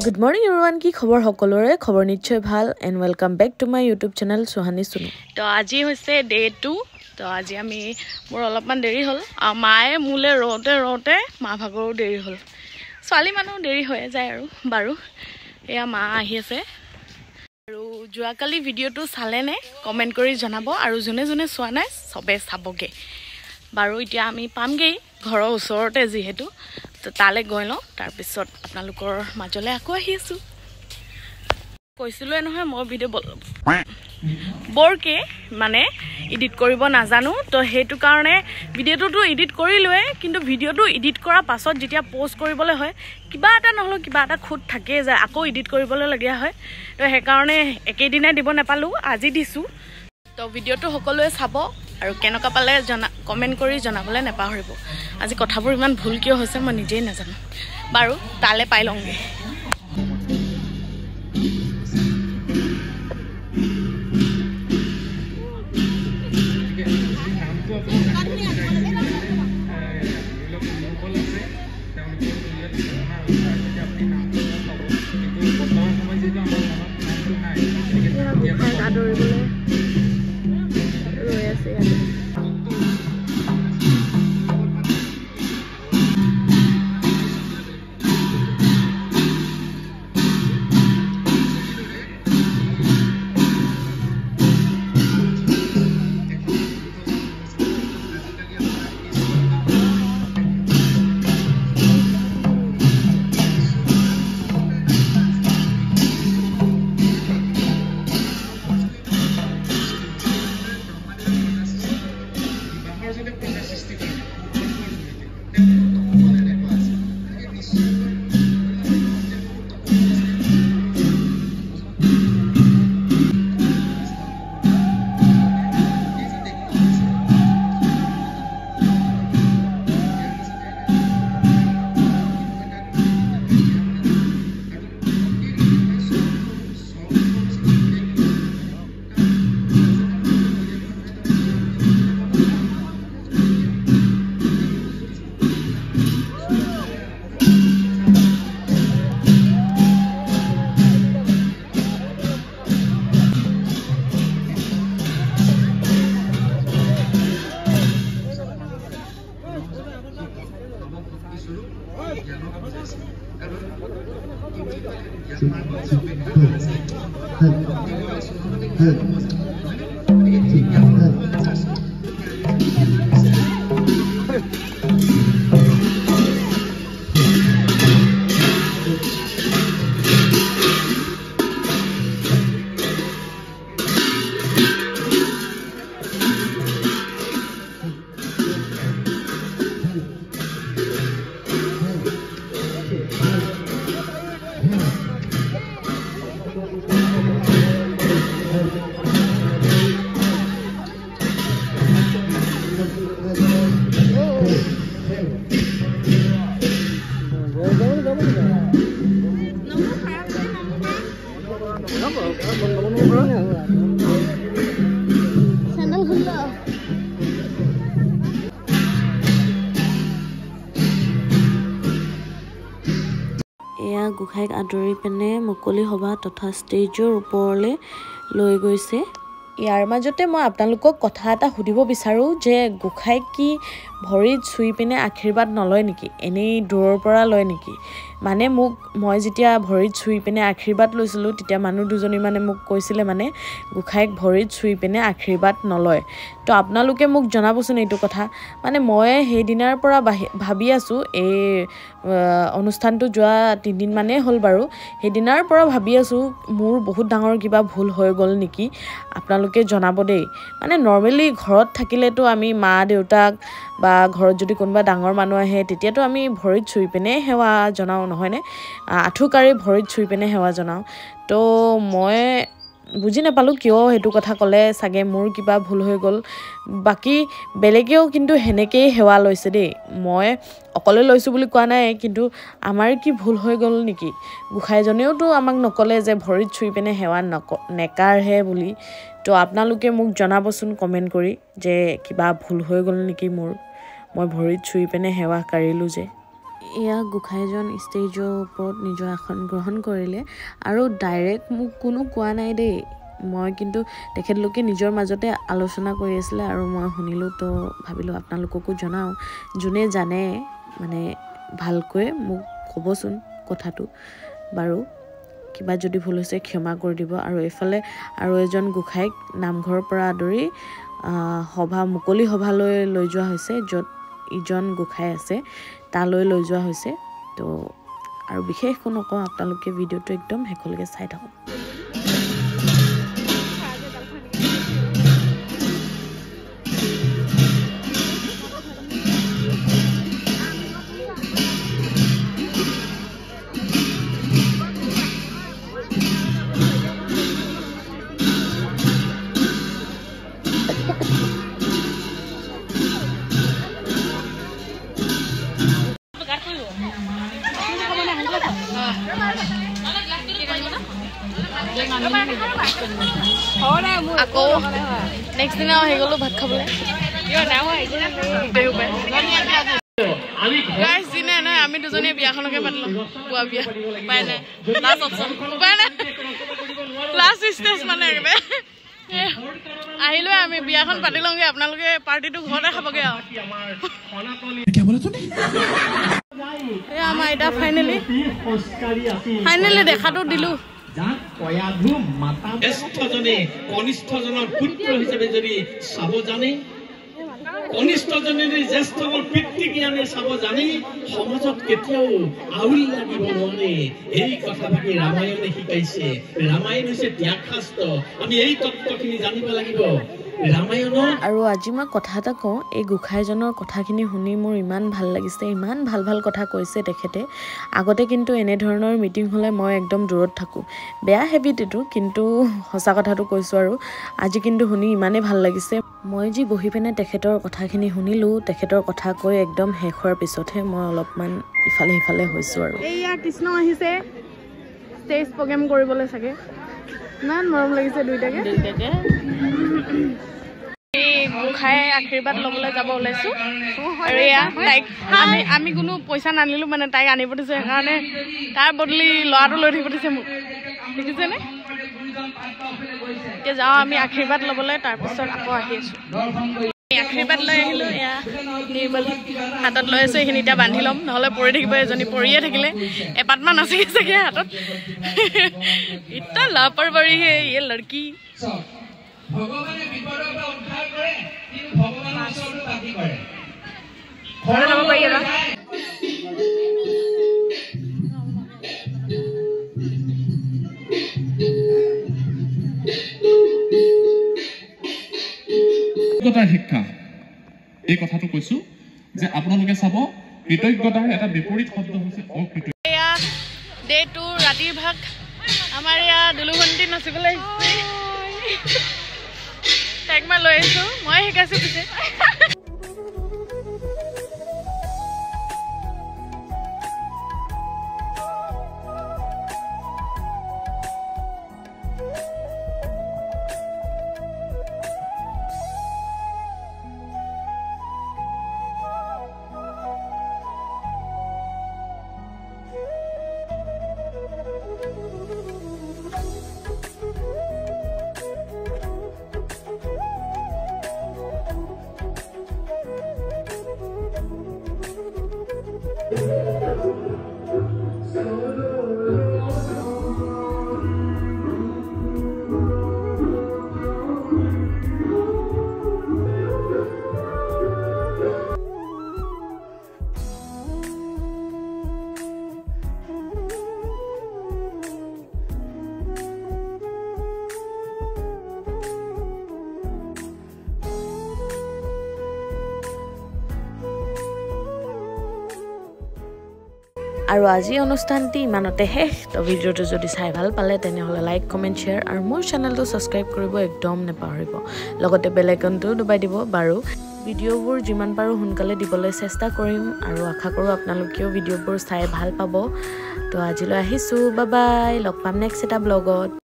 Good morning everyone, কি খবৰ সকলোৰে খবৰ নিশ্চয় ভাল and welcome back to my YouTube channel Sohani Sunu. তো আজি হৈছে ডে 2 তো আজি আমি মোৰ অলপমান দেৰি হ'ল আৰু মায়ে মুলে ৰওতে মা ভাগৰো দেৰি হ'ল ছোৱালী মানুহ দেৰি হৈ যায় আৰু বাৰু এয়া মা আহি আছে আৰু যোৱাকালি ভিডিঅ'টো চালে নে কমেন্ট কৰি জনাব আৰু যোনে যোনে চোৱা নাই সবে চাবগে বাৰু এতিয়া আমি পামগে ঘৰৰ ওচৰতে যিহেতু তো তালে গৈ লওঁ তাৰ পিছত আপোনালোকৰ মাজলে আকৌ আহি আছো কৈছিলো নহয় মই ভিডিঅ' বৰকে মানে এডিট কৰিব নাজানো তো হেতু কাৰণে ভিডিঅ'টো এডিট কৰিলোৱে কিন্তু ভিডিঅ'টো এডিট কৰা পাছত যেতিয়া পোষ্ট কৰিবলৈ হয় কিবা এটা নহলো কিবা এটা খুঁত থাকে যে আকৌ এডিট কৰিবলৈ লগিয়া হয় তো হে কাৰণে একেদিনে দিব নাপালো আজি দিছো তো ভিডিঅ'টো সকলোৱে চাব আৰু কেনেকা পালে কমেন্ট কৰি জনাবলে নেপাহৰিব আজি কথাবোৰ ইমান ভুল কিয় হৈছে মই নিজেই নাজানো বাৰু তালে পাই লওঁগে এয়া গোখাইক আদৰি পেনে মুকলি সভা তথা ষ্টেজৰ ওপৰলৈ লৈ গৈছে ইয়াৰ মাজতে মই আপোনালোকক কথা এটা সুধিব বিচাৰো যে গোখাইক কি ভৰিত চুই পিনে আশীৰ্বাদ নলয় নেকি এনেই দূৰৰ পৰা লয় নেকি মানে মই যেতিয়া ভৰিত চুই পিনে আশীৰ্বাদ লৈছিলো তেতিয়া মানুহ দুজনী মানে মোক কৈছিলে মানে গোখাইক ভৰিত চুই পিনে আশীৰ্বাদ নলয় তো আপোনালোকে মোক জনাবচোন এইটো কথা মানে মই সেই দিনাৰ পৰা ভাবি আছো এই অনুষ্ঠানটো যোৱা 3 দিন মানে হ'ল বাৰু সেই দিনাৰ পৰা ভাবি আছো মোৰ বহুত ডাঙৰ কিবা ভুল হৈ গ'ল নেকি আপোনালোকে জনাব দেই মানে নৰমালি ঘৰত থাকিলেতো আমি মা দেউতাক বা ঘৰত যদি কোনোবা ডাঙৰ মানুহ আহে তেতিয়াতো আমি ভৰিত চুই পিনে সেৱা জনাও নহয়নে আঠুকাৰি ভৰিত চুই পিনে সেৱা জনাও তো মই বুজি নাপালো কিয় হেতু কথা ক'লে সাগে মোৰ কিবা ভুল হৈ গ'ল বাকি বেলেগেও কিন্তু হেনেকেই সেৱা লৈছে দেই মই অকলে লৈছো বুলি কোৱা নাই কিন্তু আমাৰ কি ভুল হৈ গ'ল নেকি গোখাইজনেওতো আমাক নকলে যে ভৰিত চুই পিনে সেৱা নেকাৰহে বুলি তো আপোনালোকে মোক জনাবচোন কমেন্ট কৰি যে কিবা ভুল হৈ গ'ল নেকি মোৰ মই ভৰিত চুই পিনে সেৱা কাৰিলো যে এয়া গোসাঁইজন ষ্টেজৰ ওপৰত নিজৰ আসন গ্ৰহণ কৰিলে আৰু ডাইৰেক্ট মোক কোনো কোৱা নাই দেই মই কিন্তু তেখেতলোকে নিজৰ মাজতে আলোচনা কৰি আছিলে আৰু মই শুনিলোঁ তো ভাবিলোঁ আপোনালোককো জনাওঁ যোনে জানে মানে ভালকৈ মোক ক'বচোন কথাটো বাৰু কিবা যদি ভুল হৈছে ক্ষমা কৰি দিব আৰু এইফালে আৰু এজন গোসাঁইক নামঘৰৰ পৰা আদৰি মুকলি সভালৈ লৈ যোৱা হৈছে য'ত ইজন গোসাঁই আছে তালৈ লৈ যোৱা হৈছে তো আৰু বিশেষ একো নকওঁ আপোনালোকে ভিডিঅ'টো একদম শেষলৈকে চাই থাকক আকৌ নেক্সট দিনা আহি গ'লো ভাত খাবলৈ গাইজ দিনে নাই আমি দুজনীয়ে বিয়াখনকে পাতিলোঁ পুৱা বিয়া উপায় নাই লাষ্ট অপশ্যন উপায় নাই লাষ্ট ষ্টেজ মানে একেবাৰে আহিলোৱে আমি বিয়াখন পাতি লওঁগে আপোনালোকে পাৰ্টিটো ঘৰতে খাবগে আৰু আমাৰ এতিয়া ফাইনেলি দেখাটো দিলোঁ জ্যেষ্ঠজনে কনিষ্ঠজনৰ পুত্ৰ হিচাপে যদি চাব জানে কনিষ্ঠজনে যদি জ্যেষ্ঠজনৰ পিতৃ জ্ঞানে চাব জানে সমাজত কেতিয়াও আউল লাগিব নোৱাৰে এই কথাভাগি ৰামায়ণে শিকাইছে ৰামায়ণ হৈছে ত্যাগ শাস্ত্ৰ আমি এই তত্ত্বখিনি জানিব লাগিব আৰু আজি মই কথা এটা কওঁ এই গোসাঁইজনৰ কথাখিনি শুনি মোৰ ইমান ভাল লাগিছে ইমান ভাল ভাল কথা কৈছে তেখেতে আগতে কিন্তু এনেধৰণৰ মিটিং হ'লে মই একদম দূৰত থাকোঁ বেয়া হেবিট এইটো কিন্তু সঁচা কথাটো কৈছোঁ আৰু আজি কিন্তু শুনি ইমানেই ভাল লাগিছে মই যি বহি পিনে তেখেতৰ কথাখিনি শুনিলোঁ তেখেতৰ কথা কৈ একদম শেষ হোৱাৰ পিছতহে মই অলপমান ইফালে সিফালে হৈছোঁ আৰু এইয়া কৃষ্ণ আহিছে ষ্টেজ প্ৰগ্ৰেম কৰিবলৈ চাগে ইমান মৰম লাগিছে দুইটাকে গোসাঁই আশীৰ্বাদ ল'বলৈ যাব ওলাইছোঁ আৰু এয়া তাইক আমি কোনো পইচা নানিলোঁ মানে তাইক আনিব দিছোঁ সেইকাৰণে তাৰ বদলি ল'ৰাটো লৈ থাকিব দিছে মোক দেখিছেনে এতিয়া যাওঁ আমি আশীৰ্বাদ ল'বলৈ তাৰপিছত আকৌ আহি আছোঁ আশীৰ্বাদ লৈ আহিলোঁ এয়া নিৰ্মল হাতত লৈ আছোঁ এইখিনি এতিয়া বান্ধি ল'ম নহ'লে পৰি থাকিব এজনী পৰিয়ে থাকিলে এপাতমান আছে চাগে হাতত ইতা লাপৰৱাৰী হে ইয়ে লড়কি ভগৱানে বিপদৰ পৰা উদ্ধাৰ কৰে কিন্তু ভগৱানৰ ওচৰতো বাতি কৰে ঘৰে যাব পাৰি এবাৰ শিক্ষা এই কথাটো কৈছো যে আপোনালোকে চাব কৃতজ্ঞতাৰ এটা বিপৰীত শব্দ হৈছে অকৃতজ্ঞতা এয়া ডে 2 ৰাতিৰ ভাগ আমাৰ এয়া দুলুভন্টি নাচিবলৈ আহিছে তাইক মই লৈ আহিছোঁ মই শিকাইছোঁ পিছে আৰু আজি অনুষ্ঠানটি ইমানতে শেষ তো ভিডিঅ'টো যদি চাই ভাল পালে তেনেহ'লে লাইক কমেণ্ট শ্বেয়াৰ আৰু মোৰ চেনেলটো ছাবস্ক্ৰাইব কৰিব একদম নাপাহৰিব লগতে বেল আইকনটো দবাই দিব বাৰু ভিডিঅ'বোৰ যিমান পাৰোঁ সোনকালে দিবলৈ চেষ্টা কৰিম আৰু আশা কৰোঁ আপোনালোকেও ভিডিঅ'বোৰ চাই ভাল পাব তো আজিলৈ আহিছোঁ বাই বাই লগ পাম নেক্সট এটা ব্লগত